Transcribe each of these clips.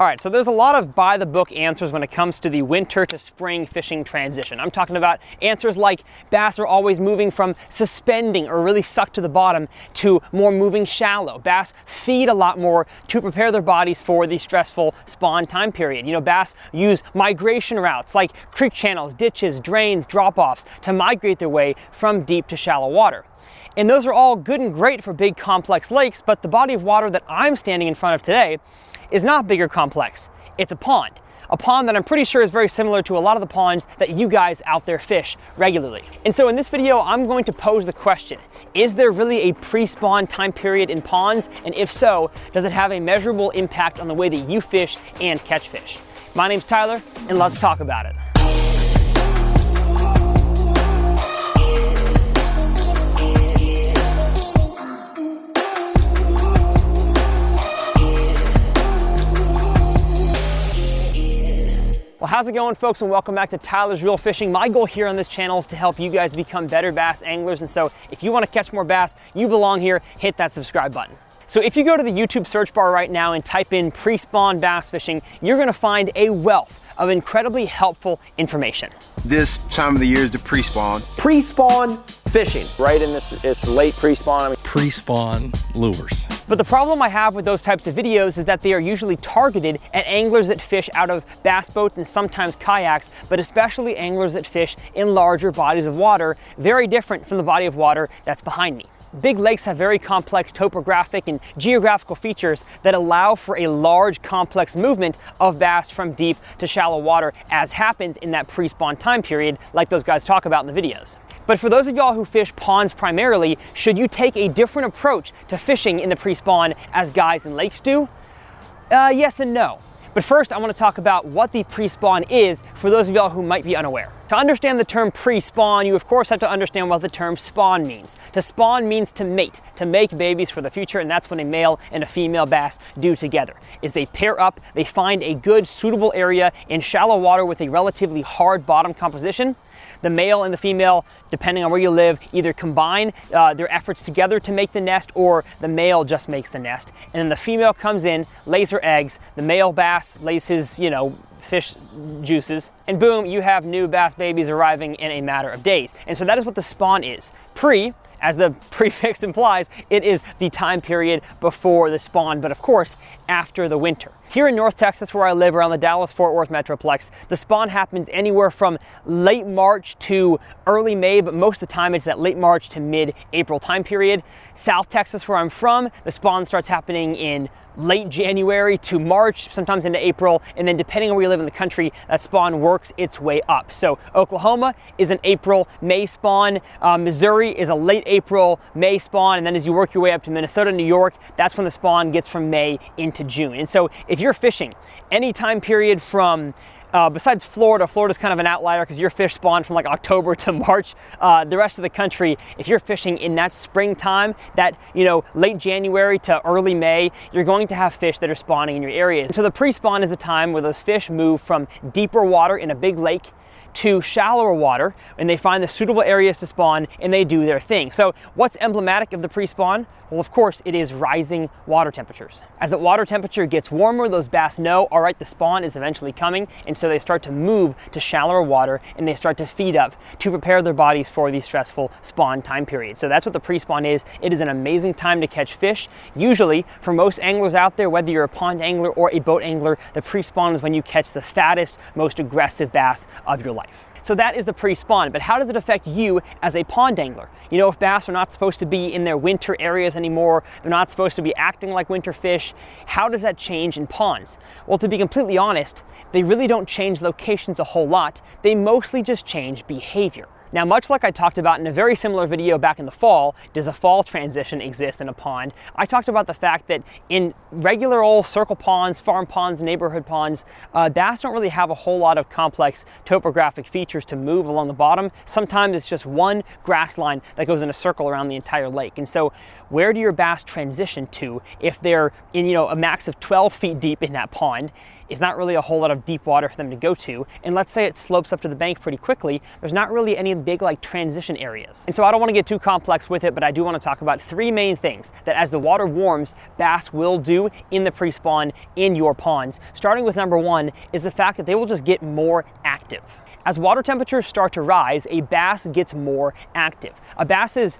All right, so there's a lot of by-the-book answers when it comes to the winter to spring fishing transition. I'm talking about answers like bass are always moving from suspending or really sucked to the bottom to more moving shallow. Bass feed a lot more to prepare their bodies for the stressful spawn time period. You know, bass use migration routes like creek channels, ditches, drains, drop-offs to migrate their way from deep to shallow water. And those are all good and great for big complex lakes, but the body of water that I'm standing in front of today is not big or complex. It's a pond that I'm pretty sure is very similar to a lot of the ponds that you guys out there fish regularly. And so in this video, I'm going to pose the question, is there really a pre-spawn time period in ponds? And if so, does it have a measurable impact on the way that you fish and catch fish? My name's Tyler, and let's talk about it. Well, how's it going, folks, and welcome back to Tyler's Real Fishing. My goal here on this channel is to help you guys become better bass anglers, and so if you want to catch more bass, you belong here. Hit that subscribe button. So if you go to the YouTube search bar right now and type in pre-spawn bass fishing, you're going to find a wealth of incredibly helpful information. This time of the year is the pre-spawn. Pre-spawn fishing, right? And it's late pre-spawn. Pre-spawn lures. But the problem I have with those types of videos is that they are usually targeted at anglers that fish out of bass boats and sometimes kayaks, but especially anglers that fish in larger bodies of water, very different from the body of water that's behind me. Big lakes have very complex topographic and geographical features that allow for a large, complex movement of bass from deep to shallow water, as happens in that pre-spawn time period, like those guys talk about in the videos. But for those of y'all who fish ponds primarily, should you take a different approach to fishing in the pre-spawn as guys in lakes do? Yes and no. But first, I want to talk about what the pre-spawn is for those of y'all who might be unaware. To understand the term pre-spawn, you of course have to understand what the term spawn means. To spawn means to mate, to make babies for the future, and that's what a male and a female bass do together. Is they pair up, they find a good suitable area in shallow water with a relatively hard bottom composition. The male and the female, depending on where you live, either combine their efforts together to make the nest, or the male just makes the nest. And then the female comes in, lays her eggs, the male bass lays his, fish juices, and boom, you have new bass babies arriving in a matter of days. And so that is what the spawn is. Pre, as the prefix implies, it is the time period before the spawn, but of course, after the winter. Here in North Texas, where I live, around the Dallas-Fort Worth Metroplex, the spawn happens anywhere from late March to early May, but most of the time it's that late March to mid-April time period. South Texas, where I'm from, the spawn starts happening in late January to March, sometimes into April, and then depending on where you live in the country, that spawn works its way up. So Oklahoma is an April, May spawn, Missouri is a late April, May spawn, and then as you work your way up to Minnesota, New York, that's when the spawn gets from May into June. And so if you're fishing any time period from besides Florida's kind of an outlier because your fish spawn from like October to March. The rest of the country, if you're fishing in that springtime, that late January to early May, you're going to have fish that are spawning in your areas. And so the pre-spawn is the time where those fish move from deeper water in a big lake to shallower water, and they find the suitable areas to spawn, and they do their thing. So what's emblematic of the pre-spawn? Well, of course, it is rising water temperatures. As the water temperature gets warmer, those bass know, all right, the spawn is eventually coming, and so they start to move to shallower water, and they start to feed up to prepare their bodies for the stressful spawn time period. So that's what the pre-spawn is. It is an amazing time to catch fish. Usually, for most anglers out there, whether you're a pond angler or a boat angler, the pre-spawn is when you catch the fattest, most aggressive bass of your life. So that is the pre-spawn, but how does it affect you as a pond angler? If bass are not supposed to be in their winter areas anymore, they're not supposed to be acting like winter fish, how does that change in ponds? Well, to be completely honest, they really don't change locations a whole lot. They mostly just change behavior. Now, much like I talked about in a very similar video back in the fall, does a fall transition exist in a pond? I talked about the fact that in regular old circle ponds, farm ponds, neighborhood ponds, bass don't really have a whole lot of complex topographic features to move along the bottom. Sometimes it's just one grass line that goes in a circle around the entire lake. And so where do your bass transition to if they're in a max of 12 feet deep in that pond? It's not really a whole lot of deep water for them to go to, and let's say it slopes up to the bank pretty quickly, there's not really any find big like transition areas. And so I don't want to get too complex with it, but I do want to talk about three main things that as the water warms, bass will do in the pre-spawn in your ponds. Starting with number one is the fact that they will just get more active. As water temperatures start to rise, a bass gets more active. A bass's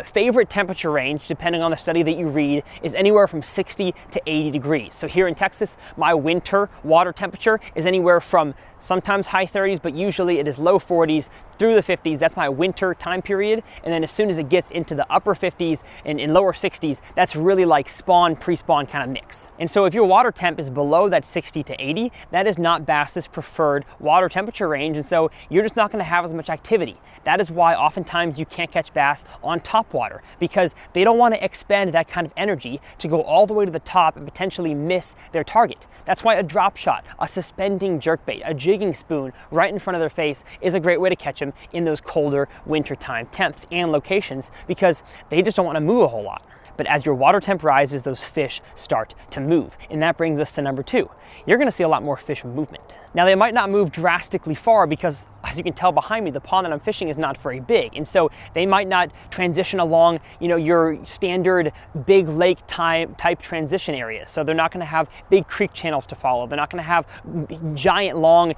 favorite temperature range, depending on the study that you read, is anywhere from 60 to 80 degrees. So here in Texas, my winter water temperature is anywhere from sometimes high 30s, but usually it is low 40s through the 50s. That's my winter time period. And then as soon as it gets into the upper 50s and in lower 60s, that's really like spawn, pre-spawn kind of mix. And so if your water temp is below that 60 to 80, that is not bass's preferred water temperature range. And so you're just not going to have as much activity. That is why oftentimes you can't catch bass on top water, because they don't want to expend that kind of energy to go all the way to the top and potentially miss their target. That's why a drop shot, a suspending jerkbait, a jigging spoon right in front of their face is a great way to catch them in those colder wintertime temps and locations, because they just don't want to move a whole lot. But as your water temp rises, those fish start to move. And that brings us to number two. You're going to see a lot more fish movement. Now, they might not move drastically far because, as you can tell behind me, the pond that I'm fishing is not very big. And so they might not transition along, your standard big lake type transition areas. So they're not going to have big creek channels to follow. They're not going to have giant long,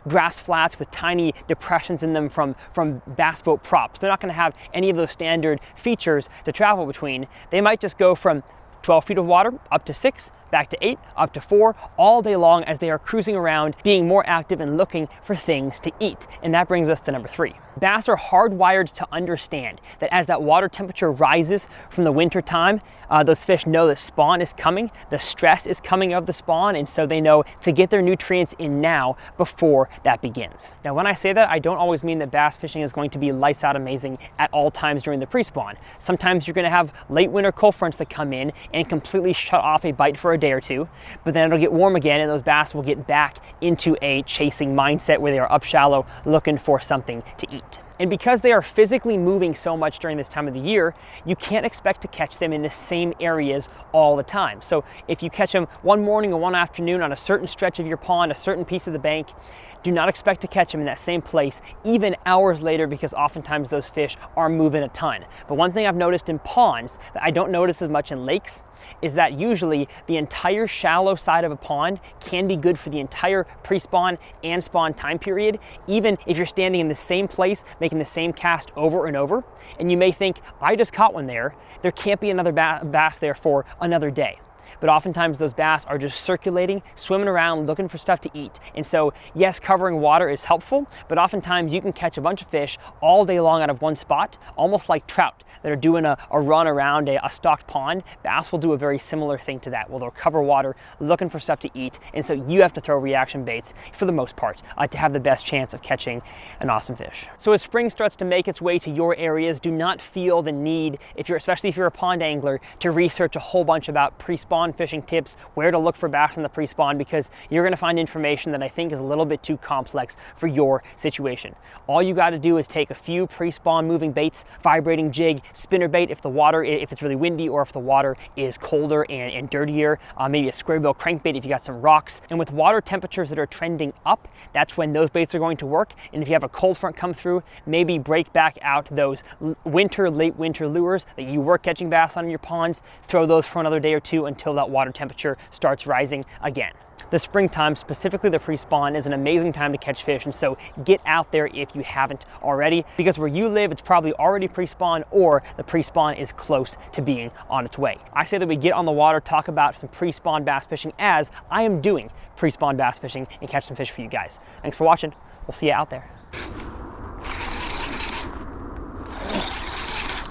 grass flats with tiny depressions in them from bass boat props. They're not going to have any of those standard features to travel between. They might just go from 12 feet of water up to 6, back to 8, up to 4, all day long as they are cruising around, being more active and looking for things to eat. And that brings us to number 3. Bass are hardwired to understand that as that water temperature rises from the winter time, those fish know that spawn is coming, the stress is coming of the spawn, and so they know to get their nutrients in now before that begins. Now, when I say that, I don't always mean that bass fishing is going to be lights out amazing at all times during the pre-spawn. Sometimes you're going to have late winter cold fronts that come in and completely shut off a bite for a day or two, but then it'll get warm again and those bass will get back into a chasing mindset where they are up shallow looking for something to eat. And because they are physically moving so much during this time of the year, you can't expect to catch them in the same areas all the time. So if you catch them one morning or one afternoon on a certain stretch of your pond, a certain piece of the bank, do not expect to catch them in that same place even hours later, because oftentimes those fish are moving a ton. But one thing I've noticed in ponds that I don't notice as much in lakes is that usually the entire shallow side of a pond can be good for the entire pre-spawn and spawn time period, even if you're standing in the same place making the same cast over and over. And you may think, I just caught one there. There can't be another bass there for another day. But oftentimes those bass are just circulating, swimming around, looking for stuff to eat. And so, yes, covering water is helpful, but oftentimes you can catch a bunch of fish all day long out of one spot, almost like trout that are doing a run around a stocked pond. Bass will do a very similar thing to that, where they'll cover water, looking for stuff to eat. And so you have to throw reaction baits for the most part to have the best chance of catching an awesome fish. So as spring starts to make its way to your areas, do not feel the need, especially if you're a pond angler, to research a whole bunch about pre-spawn fishing tips, where to look for bass in the pre-spawn, because you're going to find information that I think is a little bit too complex for your situation. All you got to do is take a few pre-spawn moving baits, vibrating jig, spinner bait if it's really windy or if the water is colder and dirtier, maybe a square bill crankbait if you got some rocks. And with water temperatures that are trending up, that's when those baits are going to work. And if you have a cold front come through, maybe break back out those late winter lures that you were catching bass on in your ponds, throw those for another day or two until that water temperature starts rising again. The springtime, specifically the pre-spawn, is an amazing time to catch fish, and so get out there if you haven't already, because where you live, it's probably already pre-spawn or the pre-spawn is close to being on its way. I say that we get on the water, talk about some pre-spawn bass fishing, as I am doing pre-spawn bass fishing, and catch some fish for you guys. Thanks for watching. We'll see you out there.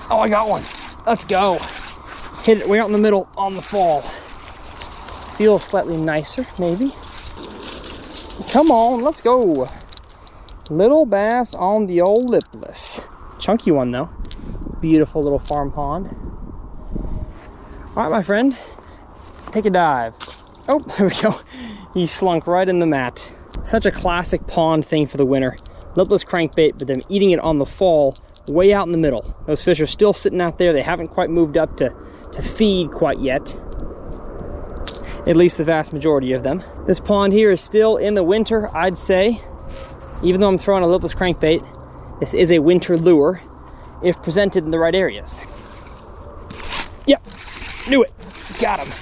Oh, I got one. Let's go. Hit it way out in the middle on the fall. Feels slightly nicer, maybe. Come on, let's go. Little bass on the old lipless. Chunky one though. Beautiful little farm pond. All right, my friend, take a dive. Oh, there we go. He slunk right in the mat. Such a classic pond thing for the winter. Lipless crankbait, but then eating it on the fall, way out in the middle. Those fish are still sitting out there. They haven't quite moved up to feed quite yet. At least the vast majority of them. This pond here is still in the winter, I'd say. Even though I'm throwing a lipless crankbait, This is a winter lure if presented in the right areas. Yep, knew it. Got him.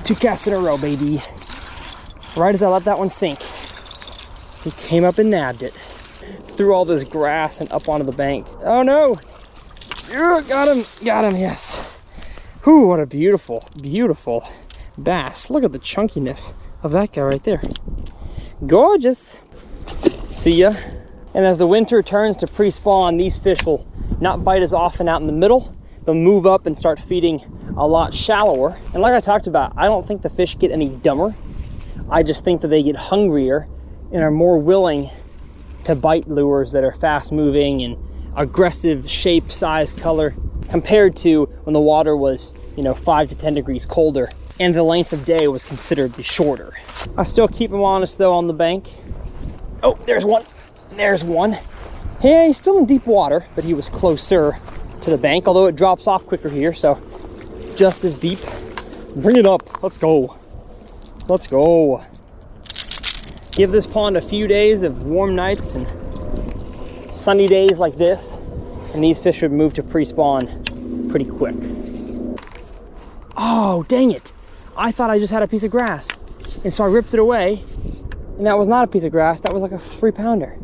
2 casts in a row, baby. Right as I let that one sink, he came up and nabbed it. Through all this grass and up onto the bank. Oh no! Got him, yes. Whew, what a beautiful, beautiful bass. Look at the chunkiness of that guy right there. Gorgeous. See ya. And as the winter turns to pre-spawn, these fish will not bite as often out in the middle. They'll move up and start feeding a lot shallower. And like I talked about, I don't think the fish get any dumber. I just think that they get hungrier and are more willing to bite lures that are fast moving and aggressive shape, size, color, compared to when the water was, 5 to 10 degrees colder and the length of day was considerably shorter. I still keep him honest though on the bank. Oh, there's one. There's one. Hey, he's still in deep water, but he was closer to the bank, although it drops off quicker here, so just as deep. Bring it up. Let's go. Let's go. Give this pond a few days of warm nights and sunny days like this, and these fish would move to pre-spawn pretty quick. Oh, dang it. I thought I just had a piece of grass, and so I ripped it away, and that was not a piece of grass. That was like a 3-pounder.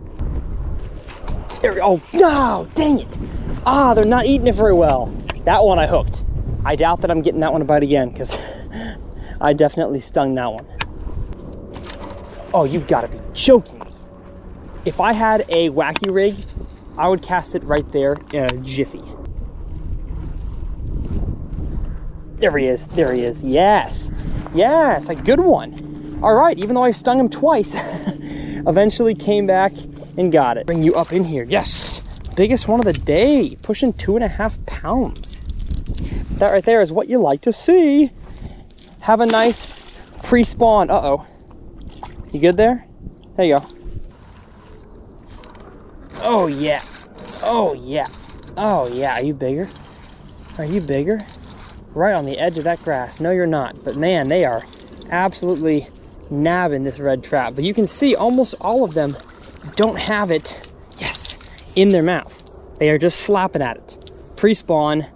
There we go. Oh, no, dang it. Ah, they're not eating it very well. That one I hooked. I doubt that I'm getting that one to bite again, because I definitely stung that one. Oh, you gotta be joking me. If I had a wacky rig, I would cast it right there in a jiffy. There he is, there he is. Yes, yes, a good one. All right, even though I stung him twice, eventually came back and got it. Bring you up in here, yes. Biggest one of the day, pushing 2.5 pounds. That right there is what you like to see. Have a nice pre-spawn, uh-oh. You good there? There you go. Oh yeah, oh yeah, oh yeah. Are you bigger? Are you bigger? Right on the edge of that grass. No, you're not, but man, they are absolutely nabbing this red trap. But you can see almost all of them don't have it, yes, in their mouth. They are just slapping at it. Pre-spawn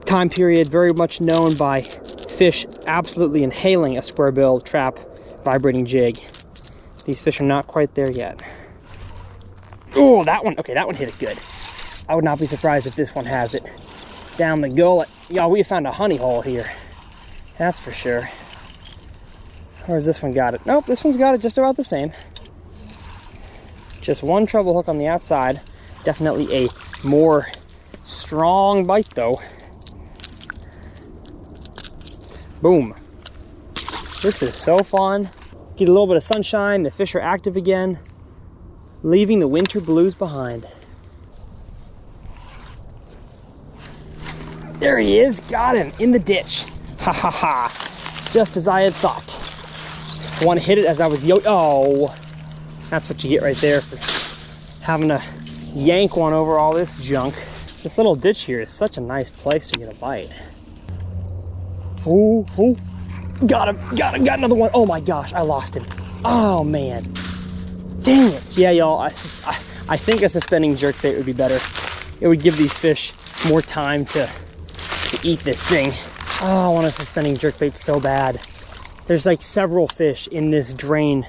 time period, very much known by fish absolutely inhaling a square-billed trap vibrating jig. These fish are not quite there yet. Oh, that one, okay, that one hit it good. I would not be surprised if this one has it. Down the gullet. Y'all, we found a honey hole here. That's for sure. Where's this one got it? Nope, this one's got it just about the same. Just one treble hook on the outside. Definitely a more strong bite though. Boom. This is so fun. Get a little bit of sunshine, the fish are active again, leaving the winter blues behind. There he is, got him in the ditch. Ha ha ha, just as I had thought. One hit it as I was oh, that's what you get right there for having to yank one over all this junk. This little ditch here is such a nice place to get a bite. Oh, oh. Got him, got another one. Oh my gosh, I lost him. Oh man, dang it. Yeah, y'all, I think a suspending jerkbait would be better. It would give these fish more time to eat this thing. Oh, I want a suspending jerkbait so bad. There's like several fish in this drain.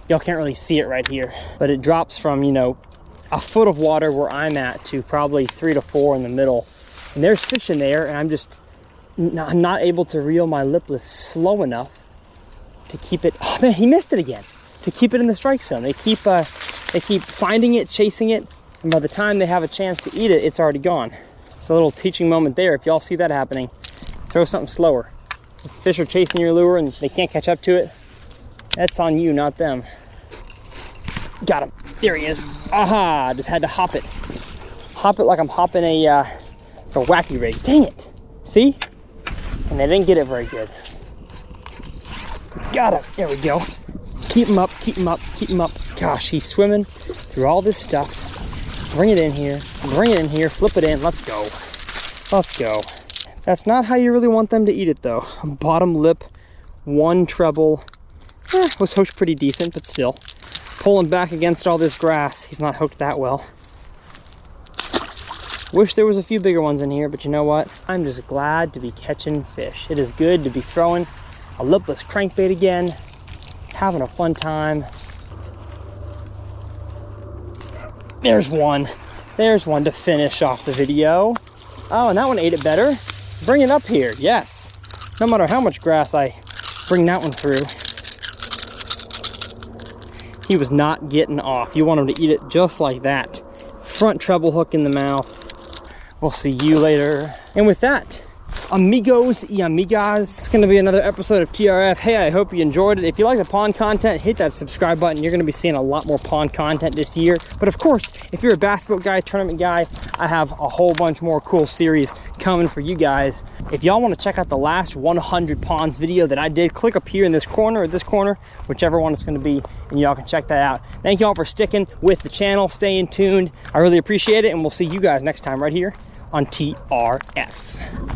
Y'all can't really see it right here, but it drops from, a foot of water where I'm at to probably 3 to 4 in the middle. And there's fish in there, and I'm not able to reel my lipless slow enough to keep it. Oh man, he missed it again. To keep it in the strike zone. They keep finding it, chasing it, and by the time they have a chance to eat it, it's already gone. It's a little teaching moment there. If y'all see that happening, throw something slower. If fish are chasing your lure and they can't catch up to it, that's on you, not them. Got him. There he is. Aha! Just had to hop it. Hop it like I'm hopping a wacky rig. Dang it. See? And they didn't get it very good. Got it. There we go. Keep him up, keep him up, keep him up. Gosh, he's swimming through all this stuff. Bring it in here, flip it in. Let's go. Let's go. That's not how you really want them to eat it though. Bottom lip, one treble. Was hooked pretty decent, but still. Pulling back against all this grass, he's not hooked that well. Wish there was a few bigger ones in here, but you know what? I'm just glad to be catching fish. It is good to be throwing a lipless crankbait again, having a fun time. There's one. There's one to finish off the video. Oh, and that one ate it better. Bring it up here, yes. No matter how much grass I bring that one through. He was not getting off. You want him to eat it just like that. Front treble hook in the mouth. We'll see you later. And with that, amigos y amigas, it's gonna be another episode of TRF. Hey, I hope you enjoyed it. If you like the pond content, hit that subscribe button. You're gonna be seeing a lot more pond content this year. But of course, if you're a bass boat guy, tournament guy, I have a whole bunch more cool series coming for you guys. If y'all wanna check out the last 100 ponds video that I did, click up here in this corner or this corner, whichever one it's gonna be, and y'all can check that out. Thank y'all for sticking with the channel, staying tuned. I really appreciate it, and we'll see you guys next time right here on TRF.